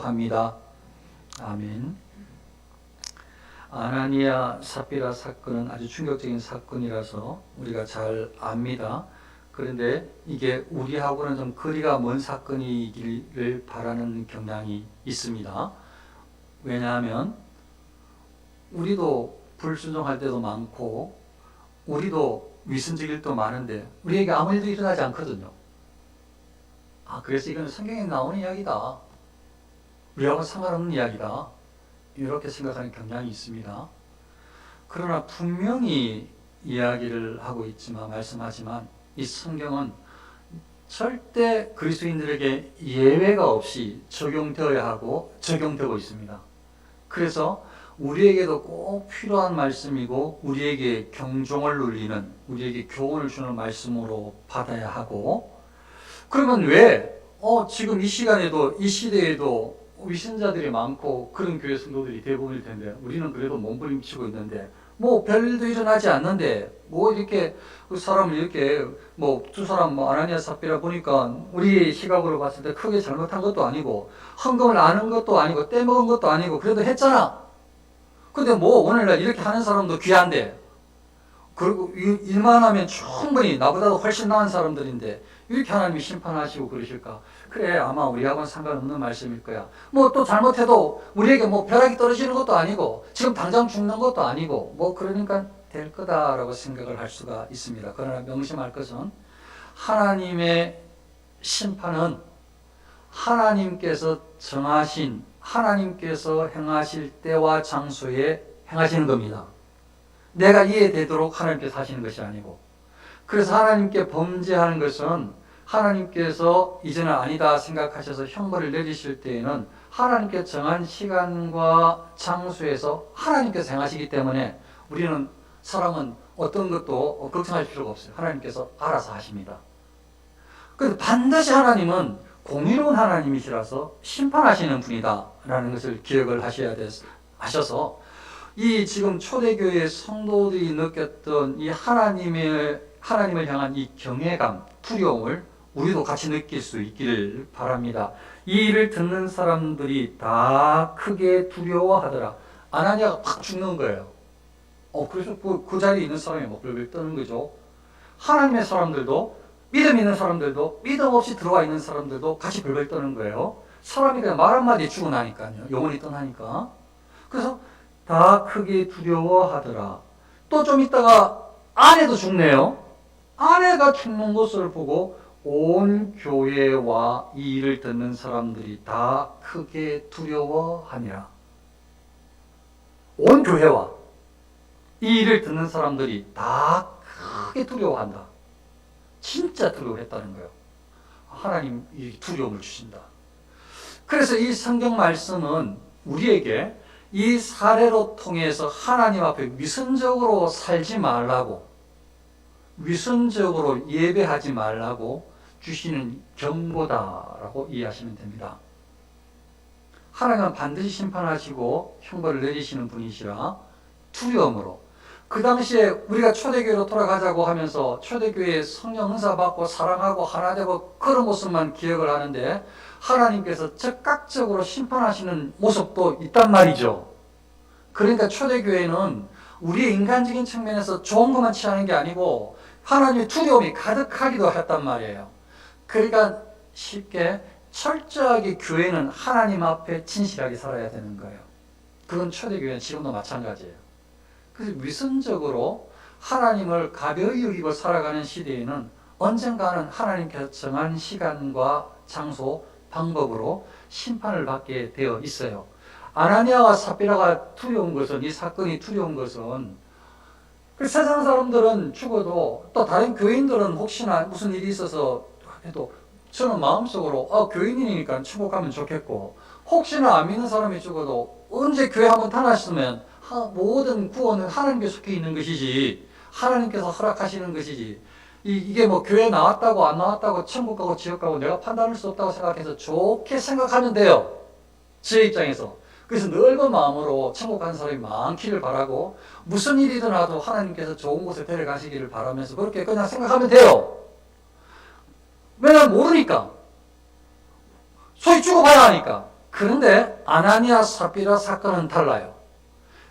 기도합니다. 아멘. 아나니아 사피라 사건은 아주 충격적인 사건이라서 우리가 잘 압니다. 그런데 이게 우리하고는 좀 거리가 먼 사건이기를 바라는 경향이 있습니다. 왜냐하면 우리도 불순종할 때도 많고 우리도 위선적일 때도 많은데 우리에게 아무 일도 일어나지 않거든요. 그래서 이건 성경에 나오는 이야기다. 우리하고는 상관없는 이야기다. 이렇게 생각하는 경향이 있습니다. 그러나 분명히 이야기를 하고 있지만, 말씀하지만 이 성경은 절대 그리스도인들에게 예외가 없이 적용되어야 하고 적용되고 있습니다. 그래서 우리에게도 꼭 필요한 말씀이고 우리에게 경종을 울리는, 우리에게 교훈을 주는 말씀으로 받아야 하고, 그러면 왜 지금 이 시간에도 이 시대에도 위선자들이 많고 그런 교회 성도들이 대부분일 텐데 우리는 그래도 몸부림치고 있는데 뭐 별일도 일어나지 않는데 뭐 이렇게 그 사람을 이렇게 뭐 두 사람 아나니아 삽비라 보니까 우리 시각으로 봤을 때 크게 잘못한 것도 아니고 헌금을 안 한 것도 아니고 떼먹은 것도 아니고 그래도 했잖아. 근데 뭐 오늘날 이렇게 하는 사람도 귀한데, 그리고 일만 하면 충분히 나보다도 훨씬 나은 사람들인데 이렇게 하나님이 심판하시고 그러실까? 그래, 아마 우리하고는 상관없는 말씀일 거야. 뭐 또 잘못해도 우리에게 뭐 벼락이 떨어지는 것도 아니고 지금 당장 죽는 것도 아니고 뭐 그러니까 될 거다라고 생각을 할 수가 있습니다. 그러나 명심할 것은 하나님의 심판은 하나님께서 정하신, 하나님께서 행하실 때와 장소에 행하시는 겁니다. 내가 이해되도록 하나님께서 하시는 것이 아니고, 그래서 하나님께 범죄하는 것은 하나님께서 이제는 아니다 생각하셔서 형벌을 내리실 때에는 하나님께 정한 시간과 장소에서 하나님께서 행하시기 때문에 우리는, 사람은 어떤 것도 걱정할 필요가 없어요. 하나님께서 알아서 하십니다. 그런데 반드시 하나님은 공의로운 하나님이시라서 심판하시는 분이다 라는 것을 기억을 하셔서 이 지금 초대교회 성도들이 느꼈던 이 하나님을 향한 이 경외감, 두려움을 우리도 같이 느낄 수 있기를 바랍니다. 이 일을 듣는 사람들이 다 크게 두려워하더라. 아나니아가 팍 죽는 거예요. 그래서 그 자리에 있는 사람이 막 벌벌 떠는 거죠. 하나님의 사람들도, 믿음 있는 사람들도, 믿음 없이 들어와 있는 사람들도 같이 벌벌 떠는 거예요. 사람이 그냥 말 한마디에 죽어나니까요. 영혼이 떠나니까. 그래서 다 크게 두려워하더라. 또 좀 있다가 아내도 죽네요. 아내가 죽는 것을 보고 온 교회와 이 일을 듣는 사람들이 다 크게 두려워하니라. 온 교회와 이 일을 듣는 사람들이 다 크게 두려워한다. 진짜 두려워했다는 거예요. 하나님 이 두려움을 주신다. 그래서 이 성경 말씀은 우리에게 이 사례로 통해서 하나님 앞에 위선적으로 살지 말라고, 위선적으로 예배하지 말라고 주시는 경고다라고 이해하시면 됩니다. 하나님은 반드시 심판하시고 형벌을 내리시는 분이시라 두려움으로, 그 당시에 우리가 초대교회로 돌아가자고 하면서 초대교회에 성령 은사 받고 사랑하고 하나 되고 그런 모습만 기억을 하는데 하나님께서 즉각적으로 심판하시는 모습도 있단 말이죠. 그러니까 초대교회는 우리의 인간적인 측면에서 좋은 것만 취하는 게 아니고 하나님의 두려움이 가득하기도 했단 말이에요. 그러니까 쉽게 철저하게 교회는 하나님 앞에 진실하게 살아야 되는 거예요. 그건 초대교회는 지금도 마찬가지예요. 그래서 위선적으로 하나님을 가벼이 여기고 살아가는 시대에는 언젠가는 하나님께서 정한 시간과 장소, 방법으로 심판을 받게 되어 있어요. 아나니아와 삽비라가 두려운 것은, 이 사건이 두려운 것은, 그 세상 사람들은 죽어도 또 다른 교인들은 혹시나 무슨 일이 있어서 해도 저는 마음속으로 교인이니까 천국 가면 좋겠고, 혹시나 안 믿는 사람이 죽어도 언제 교회 한번 다녔으면 모든 구원은 하나님께 속해 있는 것이지, 하나님께서 허락하시는 것이지, 이게 뭐 교회 나왔다고 안 나왔다고 천국 가고 지옥 가고 내가 판단할 수 없다고 생각해서 좋게 생각하면 돼요. 제 입장에서. 그래서 넓은 마음으로 천국 가는 사람이 많기를 바라고, 무슨 일이 일어나도 하나님께서 좋은 곳에 데려가시기를 바라면서 그렇게 그냥 생각하면 돼요. 왜냐면 모르니까. 소위 죽어봐야 하니까. 그런데 아나니아 삽비라 사건은 달라요.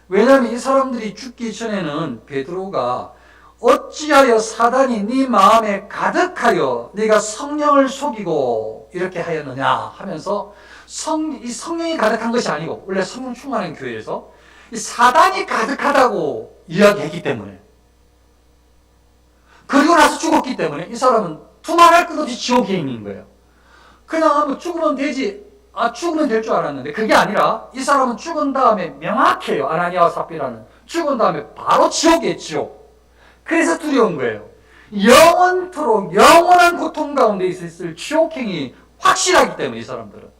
왜냐하면 이 사람들이 죽기 전에는 베드로가 어찌하여 사단이 네 마음에 가득하여 네가 성령을 속이고 이렇게 하였느냐 하면서 이 성령이 가득한 것이 아니고, 원래 성령 충만한 교회에서 이 사단이 가득하다고 이야기했기 때문에, 그리고 나서 죽었기 때문에 이 사람은 두말할 것 없이 지옥에 있는 거예요. 그냥 한번 죽으면 되지, 죽으면 될 줄 알았는데 그게 아니라 이 사람은 죽은 다음에 명확해요. 아나니아와 삽비라는 죽은 다음에 바로 지옥이에요. 지옥. 그래서 두려운 거예요. 영원토록 영원한 고통 가운데 있을 지옥행이 확실하기 때문에 이 사람들은,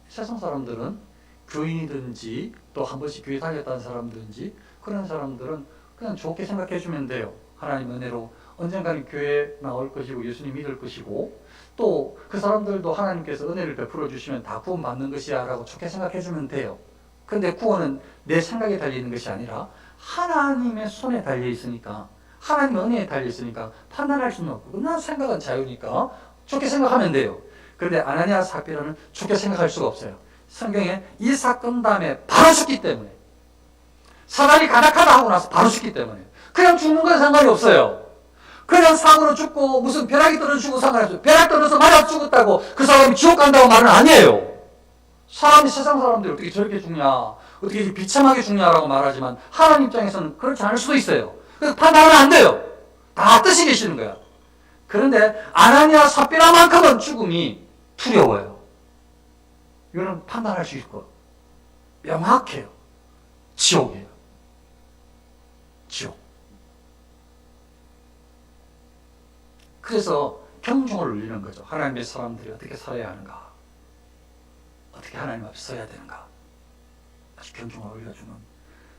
세상 사람들은 교인이든지 또 한 번씩 교회 다녔다는 사람들인지 그런 사람들은 그냥 좋게 생각해 주면 돼요. 하나님 은혜로 언젠가는 교회 나올 것이고 예수님 믿을 것이고 또 그 사람들도 하나님께서 은혜를 베풀어 주시면 다 구원받는 것이야 라고 좋게 생각해 주면 돼요. 근데 구원은 내 생각에 달려있는 것이 아니라 하나님의 손에 달려 있으니까, 하나님의 은혜에 달려 있으니까 판단할 수는 없고, 난 생각은 자유니까 좋게 생각하면 돼요. 그런데 아나니아 삽비라는 좋게 생각할 수가 없어요. 성경에 이 사건 다음에 바로 죽기 때문에, 사단이 가득하다 하고 나서 바로 죽기 때문에, 그냥 죽는 건 상관이 없어요. 그냥 상으로 죽고 무슨 벼락이 떨어져 죽고 상관이 없어요. 벼락 떨어져서 맞아 죽었다고 그 사람이 지옥 간다고 말은 아니에요. 사람이, 세상 사람들이 어떻게 저렇게 죽냐, 어떻게 비참하게 죽냐라고 말하지만 하나님 입장에서는 그렇지 않을 수도 있어요. 그래서 판단은 안 돼요. 다 뜻이 계시는 거야. 그런데 아나니아 삽비라만큼은 죽음이 두려워요. 이거는 판단할 수 있고 명확해요. 지옥이에요. 지옥. 그래서 경종을 울리는 거죠. 하나님의 사람들이 어떻게 살아야 하는가, 어떻게 하나님 앞에 서야 되는가, 아주 경종을 울려주는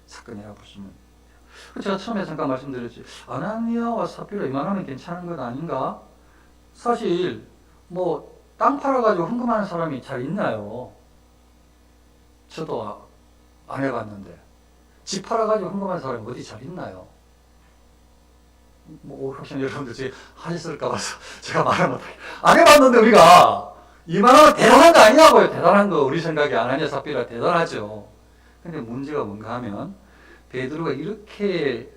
사건이라고 보시면 돼요. 제가 처음에 잠깐 말씀드렸지, 아나니아와 삽비라 이만하면 괜찮은 것 아닌가? 사실 뭐 땅 팔아가지고 헌금하는 사람이 잘 있나요? 저도 안 해봤는데. 집 팔아가지고 헌금하는 사람이 어디 잘 있나요? 뭐 혹시 여러분들 하셨을까 봐서 제가 말을 못하게, 안 해봤는데 우리가 이만하면 대단한 거 아니냐고요. 대단한 거, 우리 생각에 아나니아 삽비라 대단하죠. 근데 문제가 뭔가 하면 베드로가 이렇게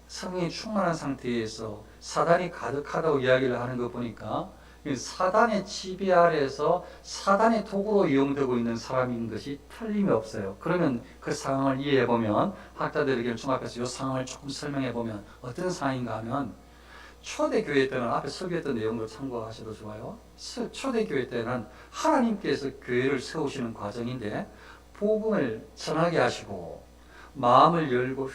성령이 충만한 상태에서 사단이 가득하다고 이야기를 하는 거 보니까 사단의 지배 아래에서 사단의 도구로 이용되고 있는 사람인 것이 틀림이 없어요. 그러면 그 상황을 이해해보면, 학자들의 의견을 종합해서 이 상황을 조금 설명해보면 어떤 상황인가 하면, 초대교회 때는 앞에 설교했던 내용을 참고하셔도 좋아요. 초대교회 때는 하나님께서 교회를 세우시는 과정인데 복음을 전하게 하시고 마음을 열고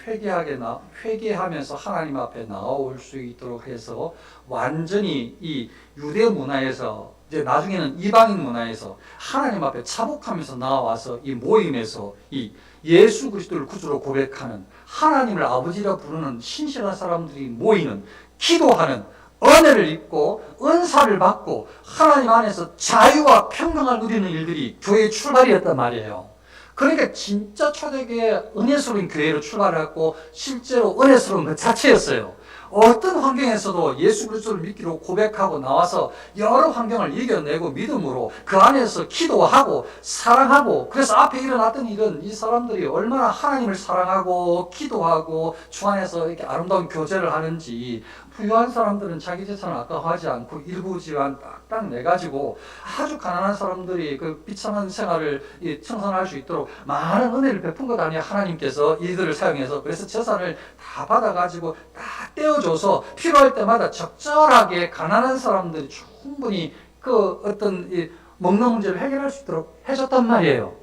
회개하면서 하나님 앞에 나올 수 있도록 해서 완전히 이 유대 문화에서 이제 나중에는 이방인 문화에서 하나님 앞에 차복하면서 나와서 이 모임에서 이 예수 그리스도를 구주로 고백하는, 하나님을 아버지라 부르는 신실한 사람들이 모이는, 기도하는, 은혜를 입고 은사를 받고 하나님 안에서 자유와 평강을 누리는 일들이 교회의 출발이었단 말이에요. 그러니까 진짜 초대교회 은혜스러운 교회로 출발했고 실제로 은혜스러운 그 자체였어요. 어떤 환경에서도 예수 그리스도를 믿기로 고백하고 나와서 여러 환경을 이겨내고 믿음으로 그 안에서 기도하고 사랑하고, 그래서 앞에 일어났던 일은 이 사람들이 얼마나 하나님을 사랑하고 기도하고 주 안에서 이렇게 아름다운 교제를 하는지, 부유한 사람들은 자기 재산을 아까워하지 않고 일부 집안 딱딱 내가지고 아주 가난한 사람들이 그 비참한 생활을 청산할 수 있도록 많은 은혜를 베푼 것 아니에요. 하나님께서 이들을 사용해서. 그래서 재산을 다 받아가지고 딱 떼어줘서 필요할 때마다 적절하게 가난한 사람들이 충분히 그 어떤 이 먹는 문제를 해결할 수 있도록 해줬단 말이에요.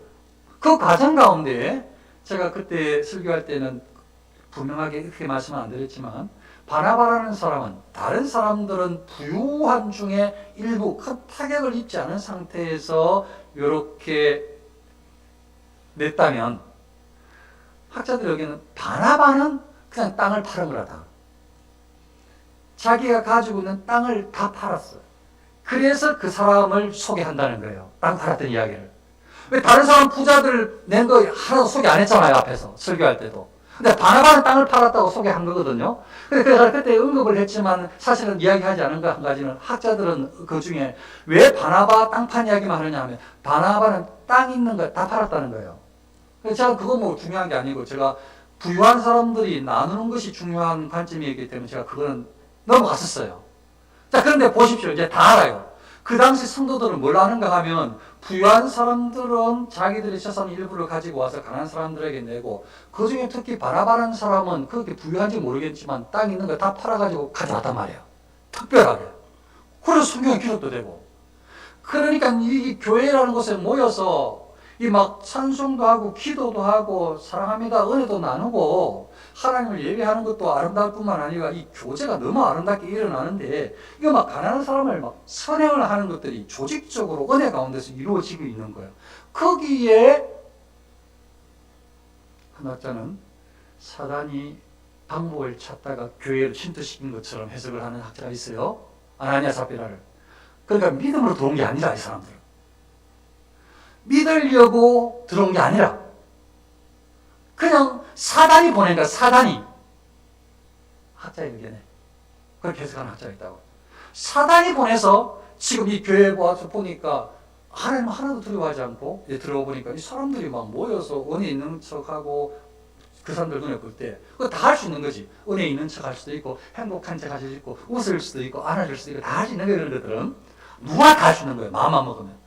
그 과정 가운데 제가 그때 설교할 때는 분명하게 이렇게 말씀은 안 드렸지만, 바나바라는 사람은 다른 사람들은 부유한 중에 일부 큰 타격을 입지 않은 상태에서 이렇게 냈다면, 학자들 여기는 바나바는 그냥 땅을 파는 거라다. 자기가 가지고 있는 땅을 다 팔았어요. 그래서 그 사람을 소개한다는 거예요. 땅 팔았던 이야기를. 왜 다른 사람 부자들 낸 거 하나도 소개 안 했잖아요. 앞에서 설교할 때도. 근데 바나바는 땅을 팔았다고 소개한 거거든요. 그래서 그때 언급을 했지만 사실은 이야기하지 않은 거 한 가지는, 학자들은 그 중에 왜 바나바 땅판 이야기만 하느냐 하면, 바나바는 땅 있는 거 다 팔았다는 거예요. 그래서 제가 그거 뭐 중요한 게 아니고 제가 부유한 사람들이 나누는 것이 중요한 관점이었기 때문에 제가 그거는 넘어갔었어요. 자, 그런데 보십시오. 이제 다 알아요. 그 당시 성도들은 뭘 아는가 하면 부유한 사람들은 자기들의 재산 일부를 가지고 와서 가난한 사람들에게 내고 그 중에 특히 바라바라는 사람은 그렇게 부유한지 모르겠지만 땅 있는 거 다 팔아가지고 가져왔단 말이에요. 특별하게. 그래서 성경에 기록도 되고. 그러니까 이 교회라는 곳에 모여서 이 막 찬송도 하고 기도도 하고 사랑합니다 은혜도 나누고 하나님을 예배하는 것도 아름다울 뿐만 아니라 이 교제가 너무 아름답게 일어나는데 이거 막 가난한 사람을 막 선행을 하는 것들이 조직적으로 은혜 가운데서 이루어지고 있는 거예요. 거기에 한 학자는 사단이 방법을 찾다가 교회를 침투시킨 것처럼 해석을 하는 학자가 있어요. 아나니아 삽비라를. 그러니까 믿음으로 들어온 게 아니라 이 사람들은. 믿으려고 들어온 게 아니라 그냥 사단이 보낸 거야. 사단이. 학자의 의견에 그렇게 해석하는 학자가 있다고. 사단이 보내서 지금 이 교회에 와서 보니까 하나님 하나도 두려워하지 않고 들어와 보니까 이 사람들이 막 모여서 은혜 있는 척하고 그 사람들 눈에 볼 때 그거 다 할 수 있는 거지. 은혜 있는 척 할 수도 있고 행복한 척 할 수도 있고 웃을 수도 있고 안아줄 수도 있고 다 할 수 있는 거예요. 이런 것들은 누가 다 할 수 있는 거예요. 마음만 먹으면.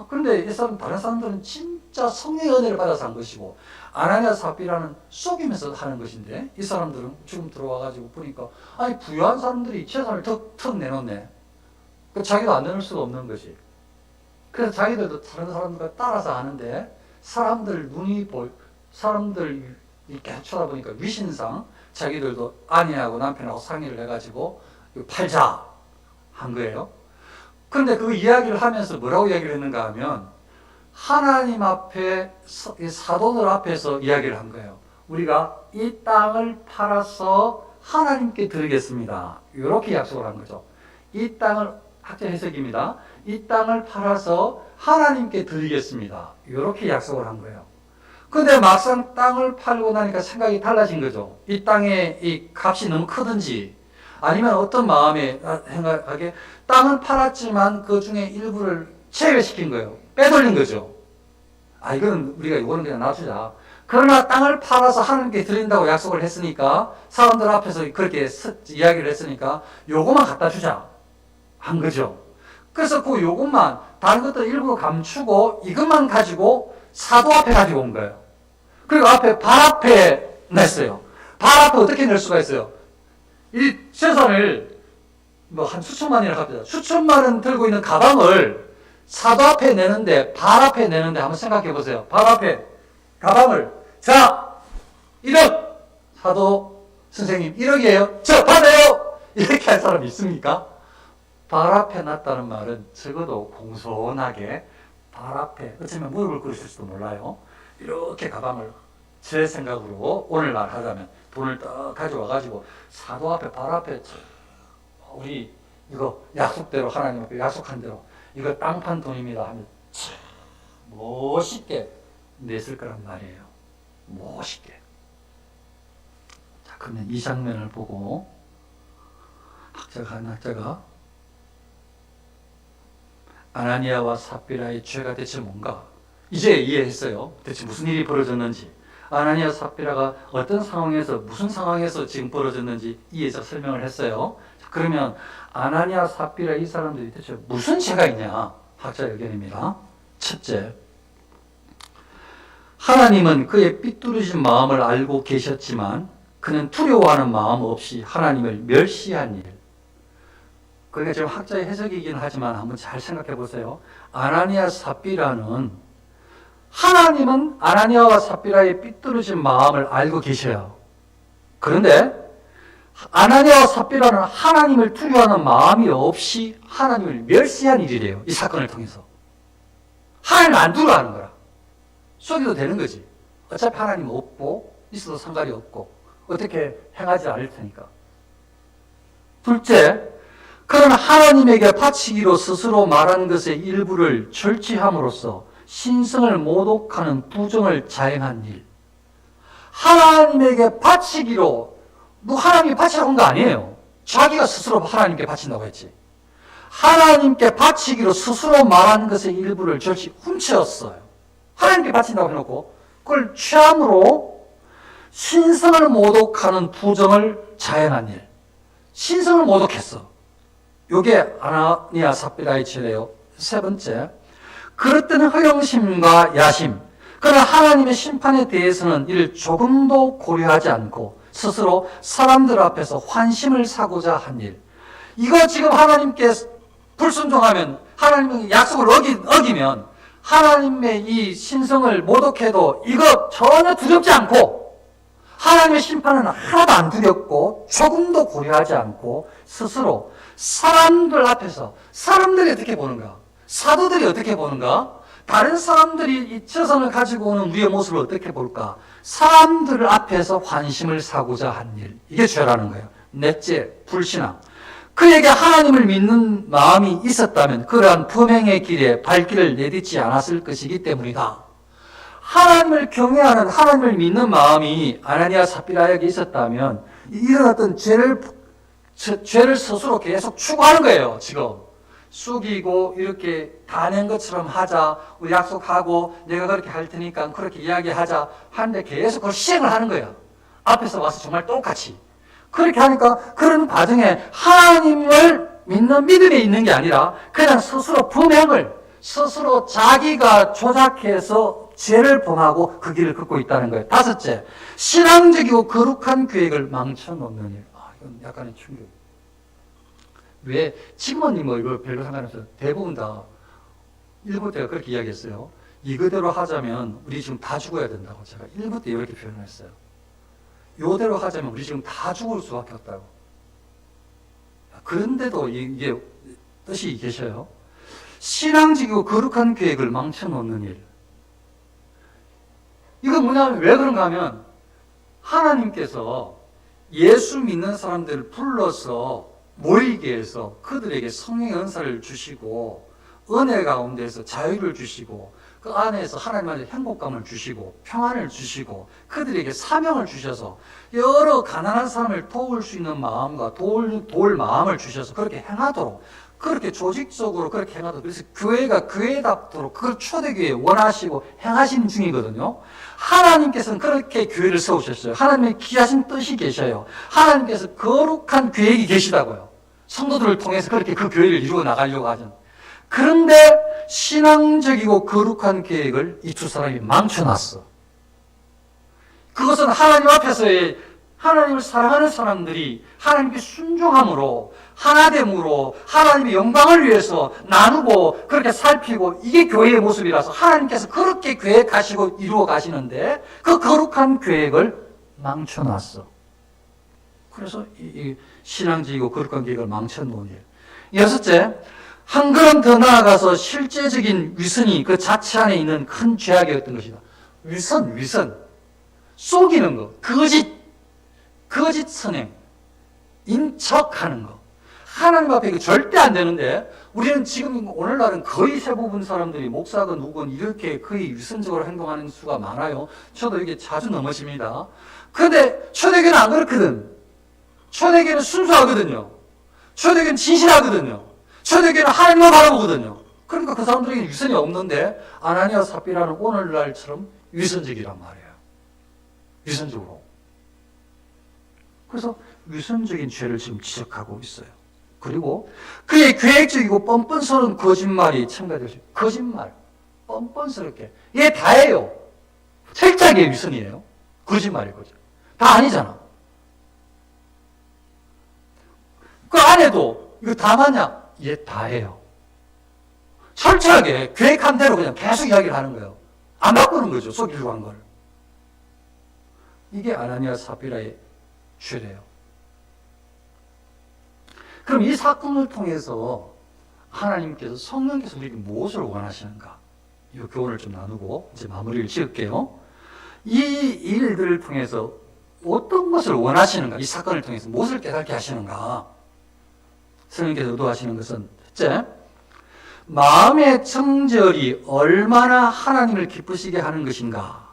그런데 이 사람 다른 사람들은 진짜 성령의 은혜를 받아서 한 것이고 아나니아 삽비라는 속이면서 하는 것인데 이 사람들은 지금 들어와가지고 보니까 아니 부유한 사람들이 재산을 턱 내놓네. 자기도 안 내놓을 수가 없는 것이. 그래서 자기들도 다른 사람들과 따라서 하는데 사람들 눈이 사람들 이렇게 쳐다보니까 위신상 자기들도 아내하고 남편하고 상의를 해가지고 팔자 한 거예요. 그런데 그 이야기를 하면서 뭐라고 이야기를 했는가 하면 하나님 앞에 사도들 앞에서 이야기를 한 거예요. 우리가 이 땅을 팔아서 하나님께 드리겠습니다. 이렇게 약속을 한 거죠. 이 땅을 학자 해석입니다. 이 땅을 팔아서 하나님께 드리겠습니다. 이렇게 약속을 한 거예요. 근데 막상 땅을 팔고 나니까 생각이 달라진 거죠. 이 땅의 이 값이 너무 크든지 아니면 어떤 마음에 생각하게 땅은 팔았지만 그 중에 일부를 제외시킨 거예요. 빼돌린 거죠. 이거는 이거는 그냥 놔두자. 그러나 땅을 팔아서 하나님께 드린다고 약속을 했으니까 사람들 앞에서 그렇게 이야기를 했으니까 요것만 갖다 주자 한 거죠. 그래서 그 요것만 다른 것들 일부 감추고 이것만 가지고 사도 앞에 가지고 온 거예요. 그리고 앞에 발 앞에 냈어요. 발 앞에 어떻게 낼 수가 있어요? 이 재산을 한 수천만이라 합니다. 수천만 원 들고 있는 가방을 사도 앞에 내는데 발 앞에 내는데 한번 생각해 보세요. 발 앞에 가방을 자 1억 사도 선생님 1억이에요. 저 받아요. 이렇게 할 사람이 있습니까? 발 앞에 놨다는 말은 적어도 공손하게 발 앞에 어쩌면 무릎을 꿇으실지도 몰라요. 이렇게 가방을 제 생각으로 오늘날 하자면 돈을 딱 가져와가지고 사도 앞에 발 앞에 우리 이거 약속대로 하나님 앞에 약속한 대로 이거 땅 판 돈입니다 하면 멋있게 냈을 거란 말이에요. 멋있게. 자, 그러면 이 장면을 보고 한 학자가 아나니아와 삽비라의 죄가 대체 뭔가 이제 이해했어요. 대체 무슨 일이 벌어졌는지 아나니아 삽비라가 어떤 상황에서 무슨 상황에서 지금 벌어졌는지 이해해서 설명을 했어요. 그러면 아나니아 삽비라 이 사람들이 대체 무슨 죄가 있냐? 학자의 의견입니다. 첫째, 하나님은 그의 삐뚤어진 마음을 알고 계셨지만 그는 두려워하는 마음 없이 하나님을 멸시한 일. 그러니까 지금 학자의 해석이긴 하지만 한번 잘 생각해 보세요. 아나니아 삽비라는 하나님은 아나니아와 삽비라의 삐뚤어진 마음을 알고 계셔요. 그런데 아나니아와 삽비라는 하나님을 두려워하는 마음이 없이 하나님을 멸시한 일이래요. 이 사건을 통해서. 하나님을 안 두려워하는 거라. 속여도 되는 거지. 어차피 하나님 없고 있어도 상관이 없고 어떻게 행하지 않을 테니까. 둘째, 그는 하나님에게 바치기로 스스로 말한 것의 일부를 절취함으로써 신성을 모독하는 부정을 자행한 일. 하나님에게 바치기로 하나님이 바치라고 한 거 아니에요. 자기가 스스로 하나님께 바친다고 했지. 하나님께 바치기로 스스로 말한 것의 일부를 훔쳤어요. 하나님께 바친다고 해놓고 그걸 취함으로 신성을 모독하는 부정을 자행한 일. 신성을 모독했어. 요게 아나니아 삽비라의 죄래요. 세 번째, 그릇된 허영심과 야심. 그러나 하나님의 심판에 대해서는 이를 조금도 고려하지 않고 스스로 사람들 앞에서 환심을 사고자 한 일. 이거 지금 하나님께 불순종하면, 하나님의 약속을 어기면 하나님의 이 신성을 모독해도 이거 전혀 두렵지 않고, 하나님의 심판은 하나도 안 두렵고 조금도 고려하지 않고 스스로 사람들 앞에서, 사람들이 어떻게 보는가, 사도들이 어떻게 보는가, 다른 사람들이 이 저선을 가지고 오는 우리의 모습을 어떻게 볼까, 사람들 앞에서 환심을 사고자 한 일. 이게 죄라는 거예요. 넷째, 불신앙. 그에게 하나님을 믿는 마음이 있었다면 그러한 범행의 길에 발길을 내딛지 않았을 것이기 때문이다. 하나님을 경외하는, 하나님을 믿는 마음이 아나니아 삽비라에게 있었다면 이런 어떤 죄를 스스로 계속 추구하는 거예요. 지금 숙이고 이렇게 다 낸 것처럼 하자, 우리 약속하고 내가 그렇게 할 테니까 그렇게 이야기하자 하는데 계속 그걸 시행을 하는 거예요. 앞에서 와서 정말 똑같이 그렇게 하니까 그런 과정에 하나님을 믿는 믿음에 있는 게 아니라 그냥 스스로 범행을, 스스로 자기가 조작해서 죄를 범하고 그 길을 걷고 있다는 거예요. 다섯째, 신앙적이고 거룩한 계획을 망쳐놓는 일. 이건 약간의 충격. 왜 지금은 뭐 이거 별로 상관없어요. 대부분 다 일부 때가 그렇게 이야기했어요. 이거대로 하자면 우리 지금 다 죽어야 된다고 제가 일부 때 이렇게 표현을 했어요. 이대로 하자면 우리 지금 다 죽을 수밖에 없다고. 그런데도 이게 뜻이 계셔요. 신앙적이고 거룩한 계획을 망쳐놓는 일. 이건 뭐냐면 왜 그런가 하면 하나님께서 예수 믿는 사람들을 불러서 모이게 해서 그들에게 성령의 은사를 주시고 은혜 가운데서 자유를 주시고 그 안에서 하나님한테 행복감을 주시고 평안을 주시고 그들에게 사명을 주셔서 여러 가난한 사람을 도울 수 있는 마음과 도울 마음을 주셔서 그렇게 행하도록, 그렇게 조직적으로 그렇게 행하도록, 그래서 교회가 교회답도록 그걸 초대교회에 원하시고 행하시는 중이거든요. 하나님께서는 그렇게 교회를 세우셨어요. 하나님의 귀하신 뜻이 계셔요. 하나님께서 거룩한 계획이 계시다고요. 성도들을 통해서 그렇게 그 교회를 이루어 나가려고 하죠. 그런데 신앙적이고 거룩한 계획을 이 두 사람이 망쳐놨어. 그것은 하나님 앞에서의, 하나님을 사랑하는 사람들이 하나님께 순종함으로, 하나됨으로 하나님의 영광을 위해서 나누고 그렇게 살피고, 이게 교회의 모습이라서 하나님께서 그렇게 계획하시고 이루어 가시는데 그 거룩한 계획을 망쳐놨어. 그래서 이 신앙적이고 거룩한 계획을 망쳐놓은 일. 여섯째, 한 걸음 더 나아가서 실제적인 위선이 그 자체 안에 있는 큰 죄악이었던 것이다. 위선. 속이는 거, 거짓 선행, 인척하는 거. 하나님 앞에 이거 절대 안 되는데, 우리는 지금 오늘날은 거의 대부분 사람들이 목사건 누군 이렇게 거의 위선적으로 행동하는 수가 많아요. 저도 이게 자주 넘어집니다. 그런데 초대교회는 안 그렇거든. 초대교회는 순수하거든요. 초대교회는 진실하거든요. 초대교회는 하나님만 바라보거든요. 그러니까 그 사람들에게 위선이 없는데 아나니아 삽비라는 오늘날처럼 위선적이란 말이에요. 위선적으로. 그래서 위선적인 죄를 지금 지적하고 있어요. 그리고 그의 계획적이고 뻔뻔스러운 거짓말이 첨가되죠. 거짓말, 뻔뻔스럽게. 얘 다예요. 철저하게 위선이에요. 거짓말이거든. 다 아니잖아. 그 안에도 이거 다 맞냐? 얘 다예요. 철저하게 계획한 대로 그냥 계속 이야기를 하는 거예요. 안 바꾸는 거죠. 속이려고 한 걸. 이게 아나니아 삽비라의 죄래요. 그럼 이 사건을 통해서 하나님께서, 성령께서 우리에게 무엇을 원하시는가? 이 교훈을 좀 나누고 이제 마무리를 지을게요. 이 일들을 통해서 어떤 것을 원하시는가? 이 사건을 통해서 무엇을 깨닫게 하시는가? 성령께서 의도하시는 것은 첫째, 마음의 정절이 얼마나 하나님을 기쁘시게 하는 것인가?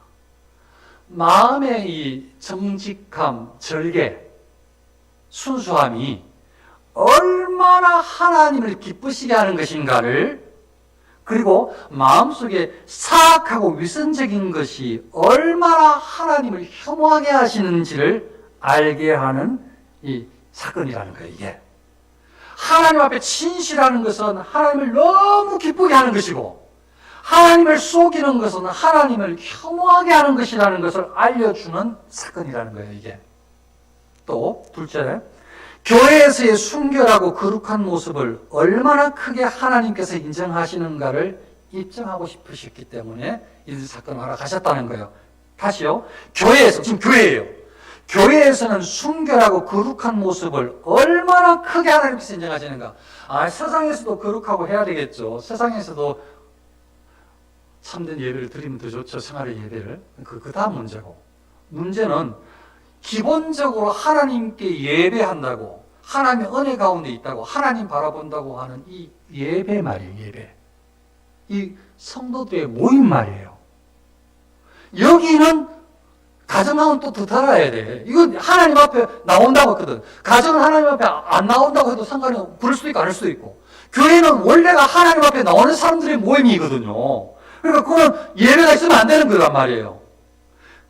마음의 이 정직함, 절개, 순수함이 얼마나 하나님을 기쁘시게 하는 것인가를 그리고 마음속에 사악하고 위선적인 것이 얼마나 하나님을 혐오하게 하시는지를 알게 하는 이 사건이라는 거예요. 이게 하나님 앞에 진실하는 것은 하나님을 너무 기쁘게 하는 것이고, 하나님을 속이는 것은 하나님을 혐오하게 하는 것이라는 것을 알려주는 사건이라는 거예요. 이게 또 둘째, 교회에서의 순결하고 거룩한 모습을 얼마나 크게 하나님께서 인정하시는가를 입증하고 싶으셨기 때문에 이 사건을 허락하셨다는 거예요. 다시요. 교회에서, 지금 교회예요. 교회에서는 순결하고 거룩한 모습을 얼마나 크게 하나님께서 인정하시는가. 세상에서도 거룩하고 해야 되겠죠. 세상에서도 참된 예배를 드리면 더 좋죠. 생활의 예배를. 그 다음 문제고. 문제는 기본적으로 하나님께 예배한다고, 하나님의 은혜 가운데 있다고, 하나님 바라본다고 하는 이 예배 말이에요. 예배. 이 성도들의 모임 말이에요. 여기는 가정하고는 또 더 달라야 돼. 이건 하나님 앞에 나온다고 했거든. 가정은 하나님 앞에 안 나온다고 해도 상관이 그럴 수도 있고 아닐 수도 있고. 교회는 원래가 하나님 앞에 나오는 사람들의 모임이거든요. 그러니까 그건 예배가 있으면 안 되는 거란 말이에요.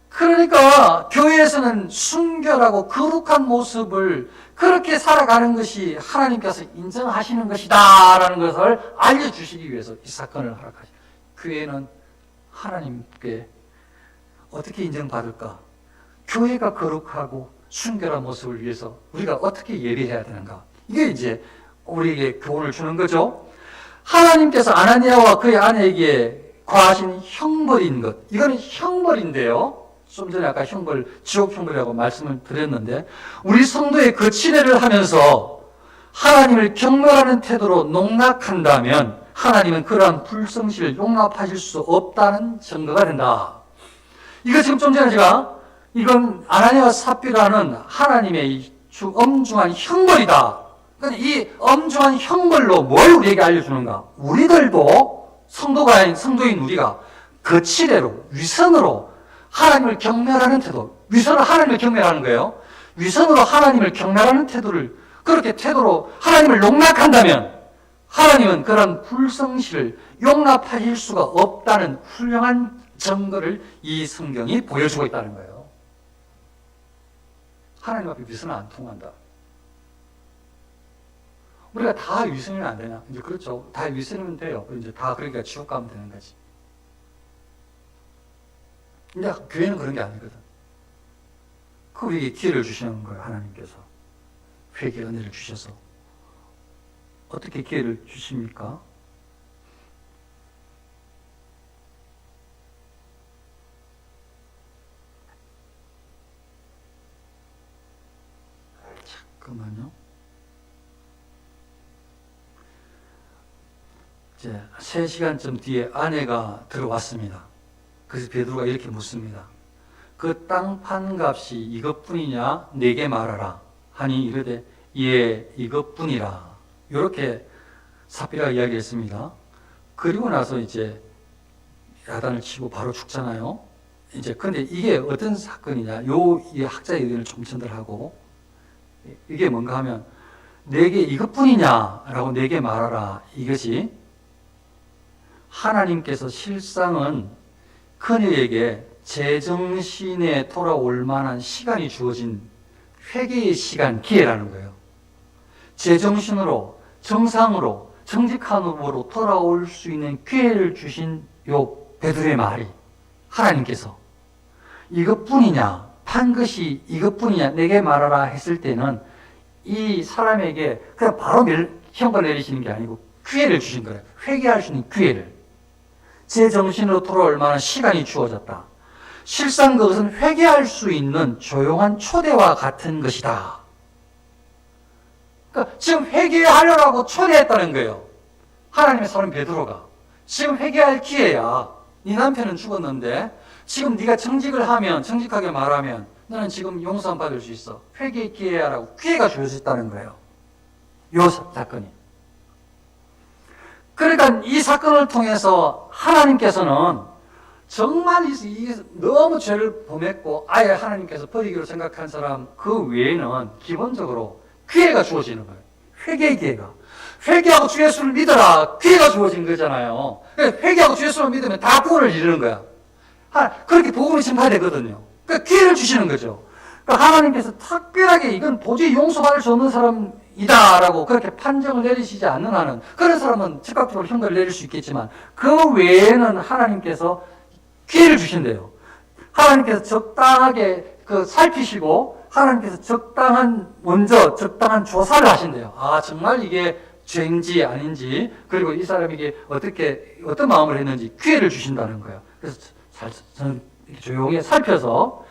그러니까 교회에서는 순결하고 거룩한 모습을 그렇게 살아가는 것이 하나님께서 인정하시는 것이다 라는 것을 알려주시기 위해서 이 사건을 허락하시죠. 교회는 하나님께 어떻게 인정받을까? 교회가 거룩하고 순결한 모습을 위해서 우리가 어떻게 예배해야 되는가? 이게 이제 우리에게 교훈을 주는 거죠. 하나님께서 아나니아와 그의 아내에게 과하신 형벌인 것, 이거는 형벌인데요. 좀 전에 아까 형벌, 지옥 형벌이라고 말씀을 드렸는데, 우리 성도의 거칠애를 하면서 하나님을 경멸하는 태도로 농락한다면 하나님은 그러한 불성실을 용납하실 수 없다는 증거가 된다. 이거 지금 좀 전에 제가 이건 아나니아와 삽비라는 하나님의 엄중한 형벌이다. 그러니까 이 엄중한 형벌로 뭘 우리에게 알려주는가? 우리들도 성도인 우리가 거칠애로, 위선으로 하나님을 경멸하는 태도, 위선으로 하나님을 경멸하는 거예요. 위선으로 하나님을 경멸하는 태도를, 그렇게 태도로 하나님을 농락한다면 하나님은 그런 불성실을 용납하실 수가 없다는 훌륭한 증거를 이 성경이 보여주고 있다는 거예요. 하나님 앞에 위선은 안 통한다. 우리가 다 위선이면 안 되냐? 이제 그렇죠. 다 위선이면 돼요. 이제 다 그러니까 지옥 가면 되는 거지. 근데 교회는 그런 게 아니거든. 우리에게 기회를 주시는 거예요. 하나님께서. 회개 은혜를 주셔서. 어떻게 기회를 주십니까? 잠깐만요. 이제 3시간쯤 뒤에 아내가 들어왔습니다. 그래서 베드로가 이렇게 묻습니다. 그 땅 판 값이 이것뿐이냐? 내게 말하라. 하니 이르되 예, 이것뿐이라. 이렇게 삽비라가 이야기했습니다. 그리고 나서 이제 야단을 치고 바로 죽잖아요. 이제 근데 이게 어떤 사건이냐? 이 학자의 의견을 좀 전달하고, 이게 뭔가 하면 내게 이것뿐이냐라고 내게 말하라. 이것이 하나님께서 실상은 그녀에게 제정신에 돌아올 만한 시간이 주어진 회개의 시간, 기회라는 거예요. 제정신으로, 정상으로, 정직한 으로 돌아올 수 있는 기회를 주신 요 베드로의 말이, 하나님께서 이것뿐이냐, 판 것이 이것뿐이냐 내게 말하라 했을 때는 이 사람에게 그냥 바로 형벌 내리시는 게 아니고 기회를 주신 거예요. 회개할 수 있는 기회를. 제 정신으로 돌아올 만한 시간이 주어졌다. 실상 그것은 회개할 수 있는 조용한 초대와 같은 것이다. 그러니까 지금 회개하려고 초대했다는 거예요. 하나님의 사람 베드로가. 지금 회개할 기회야. 네 남편은 죽었는데 지금 네가 정직하게 말하면 너는 지금 용서함 받을 수 있어. 회개의 기회야라고 기회가 주어졌다는 거예요. 이 사건이. 그러니까 이 사건을 통해서 하나님께서는 정말 너무 죄를 범했고 아예 하나님께서 버리기로 생각한 사람 그 외에는 기본적으로 기회가 주어지는 거예요. 회개의 기회가. 회개하고 주 예수를 믿어라. 기회가 주어진 거잖아요. 회개하고 주 예수를 믿으면 다 구원을 이루는 거야. 그렇게 복음이 전파되거든요. 그러니까 기회를 주시는 거죠. 그러니까 하나님께서 특별하게 이건 도저히 용서받을 수 없는 사람이다라고 그렇게 판정을 내리시지 않는 한은 그런 사람은 즉각적으로 형벌을 내릴 수 있겠지만 그 외에는 하나님께서 기회를 주신대요. 하나님께서 적당하게 살피시고 하나님께서 먼저 적당한 조사를 하신대요. 아, 정말 이게 죄인지 아닌지, 그리고 이 사람에게 어떤 마음을 했는지 기회를 주신다는 거예요. 그래서 저는 조용히 살펴서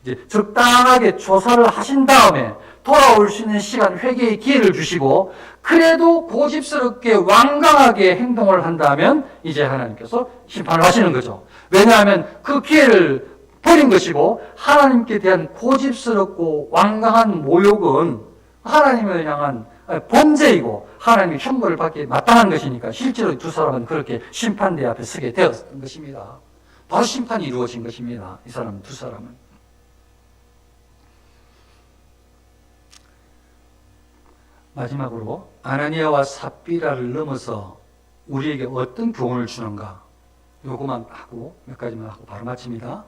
이제 적당하게 조사를 하신 다음에 돌아올 수 있는 시간, 회개의 기회를 주시고, 그래도 고집스럽게 완강하게 행동을 한다면 이제 하나님께서 심판을 하시는 거죠. 왜냐하면 그 기회를 버린 것이고, 하나님께 대한 고집스럽고 완강한 모욕은 하나님을 향한 범죄이고 하나님의 형벌을 받기에 마땅한 것이니까 실제로 두 사람은 그렇게 심판대 앞에 서게 되었던 것입니다. 바로 심판이 이루어진 것입니다. 이 사람 두 사람은. 마지막으로 아나니아와 삽비라를 넘어서 우리에게 어떤 교훈을 주는가, 요거만 하고 몇 가지만 하고 바로 마칩니다.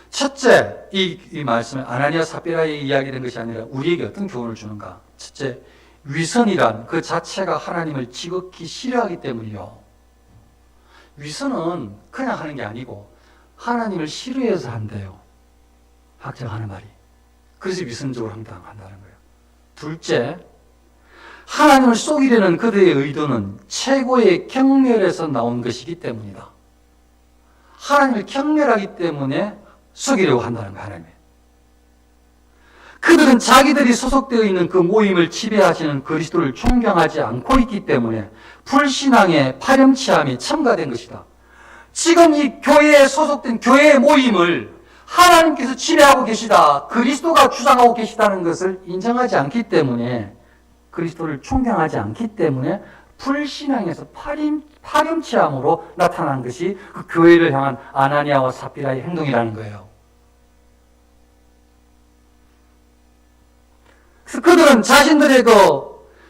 첫째, 이 말씀은 아나니아 삽비라의 이야기된 것이 아니라 우리에게 어떤 교훈을 주는가. 첫째, 위선이란 그 자체가 하나님을 지극히 싫어하기 때문이요. 위선은 그냥 하는 게 아니고 하나님을 싫어해서 한대요. 학자가 하는 말이. 그래서 위선적으로 한다는 거예요. 둘째, 하나님을 속이려는 그들의 의도는 최고의 경멸에서 나온 것이기 때문이다. 하나님을 경멸하기 때문에 속이려고 한다는 거예요. 하나님이. 그들은 자기들이 소속되어 있는 그 모임을 지배하시는 그리스도를 존경하지 않고 있기 때문에 불신앙의 파렴치함이 첨가된 것이다. 지금 이 교회에 소속된 교회의 모임을 하나님께서 지배하고 계시다, 그리스도가 주장하고 계시다는 것을 인정하지 않기 때문에, 그리스도를 존경하지 않기 때문에 불신앙에서 파렴치함으로 나타난 것이 그 교회를 향한 아나니아와 삽비라의 행동이라는 거예요. 그래서 그들은 자신들의 그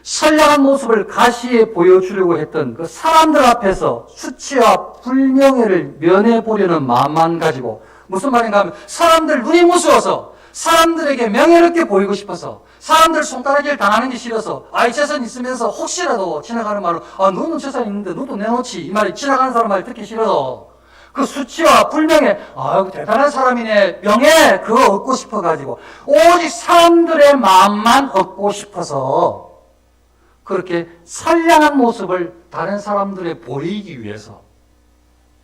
선량한 모습을 가시에 보여주려고 했던 그 사람들 앞에서 수치와 불명예를 면해보려는 마음만 가지고, 무슨 말인가 하면 사람들 눈이 무서워서, 사람들에게 명예롭게 보이고 싶어서, 사람들 손가락질 당하는 게 싫어서, 이 재산 있으면서 혹시라도 지나가는 말로 너는 재산 있는데 너도 내놓지, 이 말이 지나가는 사람 말 듣기 싫어서 그 수치와 불명예, 대단한 사람이네, 명예, 그거 얻고 싶어가지고 오직 사람들의 마음만 얻고 싶어서 그렇게 선량한 모습을 다른 사람들에 보이기 위해서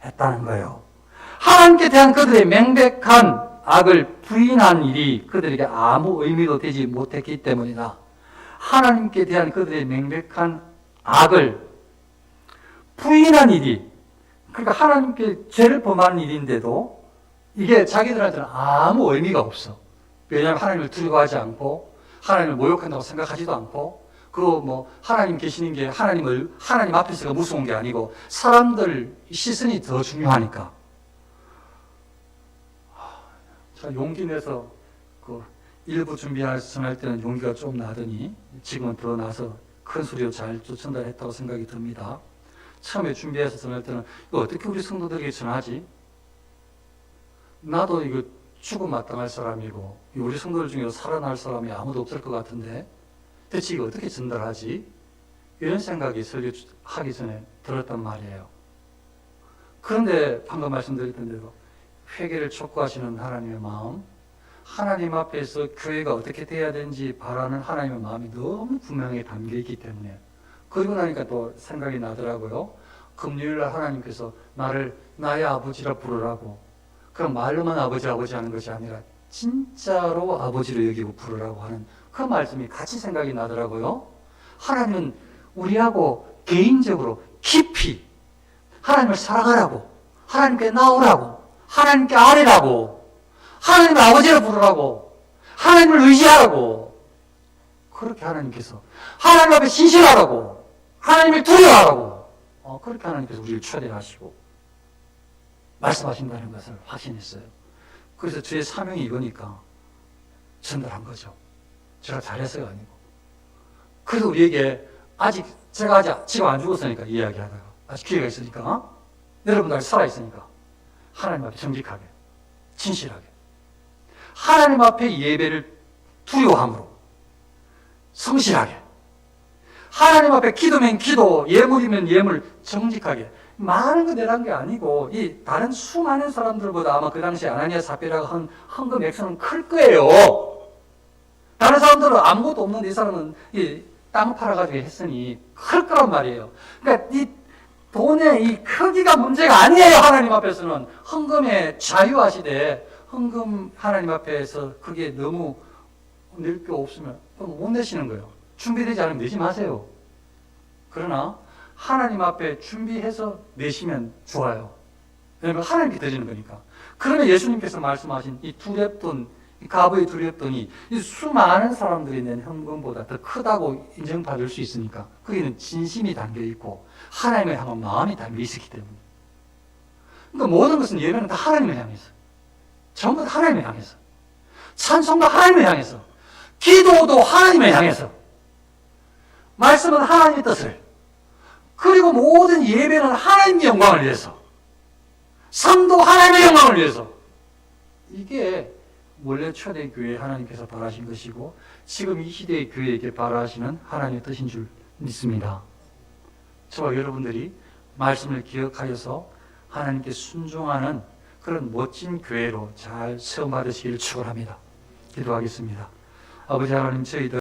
했다는 거예요. 하나님께 대한 그들의 명백한 악을 부인한 일이 그들에게 아무 의미도 되지 못했기 때문이다. 하나님께 대한 그들의 명백한 악을 부인한 일이, 그러니까 하나님께 죄를 범한 일인데도 이게 자기들한테는 아무 의미가 없어. 왜냐하면 하나님을 두려워하지 않고 하나님을 모욕한다고 생각하지도 않고, 하나님 계시는 게 하나님 앞에서가 무서운 게 아니고 사람들 시선이 더 중요하니까. 제가 용기 내서 일부 전할 때는 용기가 좀 나더니 지금은 더 나서 큰 소리로 잘 전달했다고 생각이 듭니다. 처음에 준비해서 전할 때는 이거 어떻게 우리 성도들에게 전하지? 나도 이거 죽음 마땅할 사람이고 우리 성도들 중에서 살아날 사람이 아무도 없을 것 같은데 대체 이거 어떻게 전달하지? 이런 생각이 설교하기 전에 들었단 말이에요. 그런데 방금 말씀드렸던 대로 회개를 촉구하시는 하나님의 마음, 하나님 앞에서 교회가 어떻게 돼야 되는지 바라는 하나님의 마음이 너무 분명히 담겨 있기 때문에, 그리고 나니까 또 생각이 나더라고요. 금요일날 하나님께서 나를 나의 아버지라 부르라고, 그럼 말로만 아버지 하는 것이 아니라 진짜로 아버지로 여기고 부르라고 하는 그 말씀이 같이 생각이 나더라고요. 하나님은 우리하고 개인적으로 깊이 하나님을 사랑하라고, 하나님께 나오라고, 하나님께 아뢰라고, 하나님을 아버지로 부르라고, 하나님을 의지하라고, 그렇게 하나님께서 하나님 앞에 신실하라고, 하나님을 두려워하라고, 그렇게 하나님께서 우리를 초대하시고 말씀하신다는 것을 확신했어요. 그래서 저의 사명이 이거니까 전달한 거죠. 제가 잘해서가 아니고. 그래서 우리에게 아직 제가 아직 지금 안 죽었으니까 이야기하다가 아직 기회가 있으니까 여러분들 아직 살아있으니까 하나님 앞에 정직하게 진실하게 하나님 앞에 예배를 두려워함으로 성실하게 하나님 앞에 기도면 기도 예물이면 예물 정직하게 많은 거 내란 게 아니고 이 다른 수많은 사람들보다 아마 그 당시에 아나니아 사피라가 한 헌금 액수는 클 거예요. 다른 사람들은 아무것도 없는데 이 사람은 이 땅 팔아가지고 했으니 클 거란 말이에요. 그러니까 이 돈의 이 크기가 문제가 아니에요. 하나님 앞에서는 헌금에 자유하시되 헌금 하나님 앞에서 그게 너무 낼 게 없으면 못 내시는 거예요. 준비되지 않으면 내지 마세요. 그러나 하나님 앞에 준비해서 내시면 좋아요. 왜냐하면 하나님께 드리는 거니까. 그러면 예수님께서 말씀하신 이 두렙돈, 이 갑의 두렙돈이 이 수많은 사람들이 낸 현금보다 더 크다고 인정받을 수 있으니까 거기는 진심이 담겨 있고 하나님을 향한 마음이 담겨 있었기 때문에. 그러니까 모든 것은 예배는 다 하나님을 향해서, 전부 다 하나님을 향해서, 찬송도 하나님을 향해서, 기도도 하나님을 향해서, 말씀은 하나님의 뜻을, 그리고 모든 예배는 하나님의 영광을 위해서, 삶도 하나님의 영광을 위해서. 이게 원래 초대교회 하나님께서 바라신 것이고 지금 이 시대의 교회에게 바라시는 하나님의 뜻인 줄 믿습니다. 저와 여러분들이 말씀을 기억하여서 하나님께 순종하는 그런 멋진 교회로 잘 세움받으시기를 축원합니다. 기도하겠습니다. 아버지 하나님, 저희들